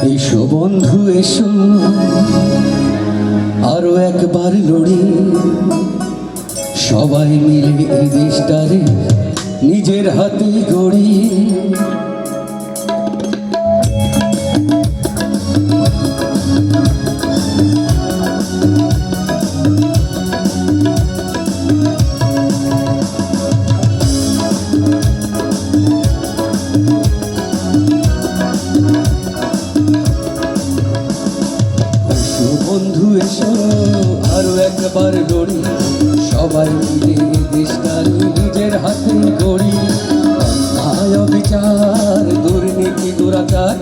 এসো বন্ধু এসো আরো একবার লড়ি, সবাই মিলে এই দেশটারে নিজের হাতে গড়ি। বন্ধু এসো আরো একবার লড়ি, সবাই মিলে দেশটার নিজের হাতে গড়ি। অন্যায় অবিচার দুর্নীতি দুরাচার,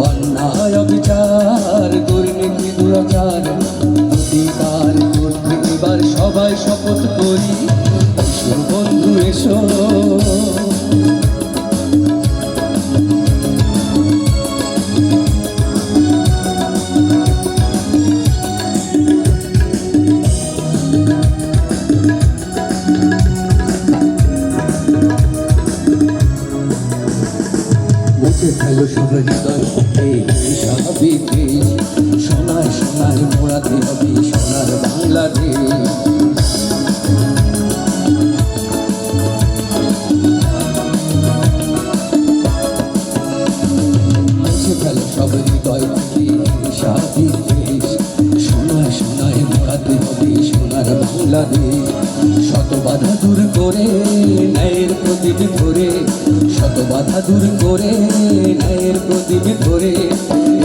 অন্যায় অবিচার দুর্নীতি দুরাচার প্রতিকার করতে এবার সবাই শপথ করি। এসো বন্ধু এসো মুছে ফেলো সব হৃদয় স্বাভাবিক দেশ, সোনায় সোনায় মোড়াতে হবে সোনার বাংলাদেশ। মুছে ফেলো সব হৃদয় স্বাভাবিক দেশ, সোনায় সোনায় মোড়াতে হবে সোনার বাংলাদেশ। শত বাধা দূর করে ন্যায়ের প্রদীপ ধরে, শত বাধা দূর করে ন্যায়ের প্রদীপ ধরে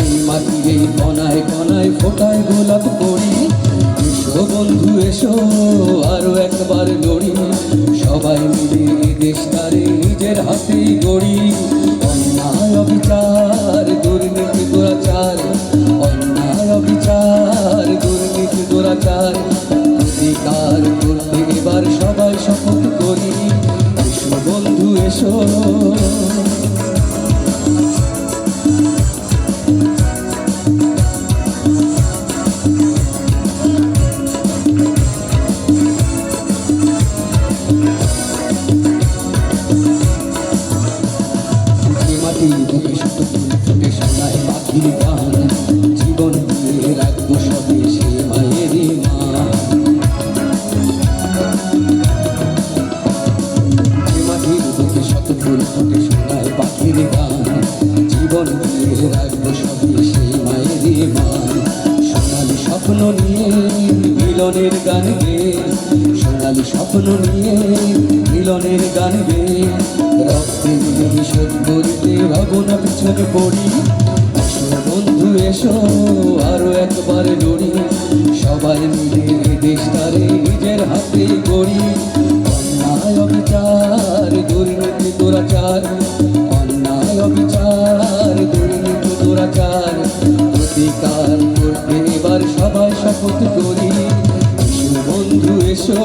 এই মাটির এই কণায় কণায় ফোটায় গোলাপ করি। এসো বন্ধু এসো আরো একবার লড়ি, সবাই মিলে দেশটারে নিজের হাতে গড়ি। অন্যায় অবিচার দুর্নীতি দুরাচার, অন্যায় অবিচার দুর্নীতি দুরাচার প্রতিকার করতে এবার সবাই শপথ করি। এসো বন্ধু এসো মাটি বুকে শত ফুল ফুটে সোনায় পাখির গান, জীবন দিয়ে রাখবো সবে সে মায়েরই মা। মাটির বুকে শত ফুল ফুটে সোনায় পাখির গান, জীবন দিয়ে রাখবো সবে সে মায়েরই মান। সোনালি স্বপ্ন নিয়ে মিলনের গান গে, সোনালি স্বপ্ন নিয়ে মিলনের গান গে রক্তে শোধ করতে ভাবনা পিছনে পড়ি। এসো বন্ধু এসো আরো একবার লড়ি, সবাই মিলে দেশটারে নিজের হাতে গড়ি। অন্যায় অবিচার দুর্নীতি দুরাচার, অন্যায় অবিচার দুর্নীতি দুরাচার প্রতিকার করতে এবার সবাই শপথ করি। এসো বন্ধু এসো।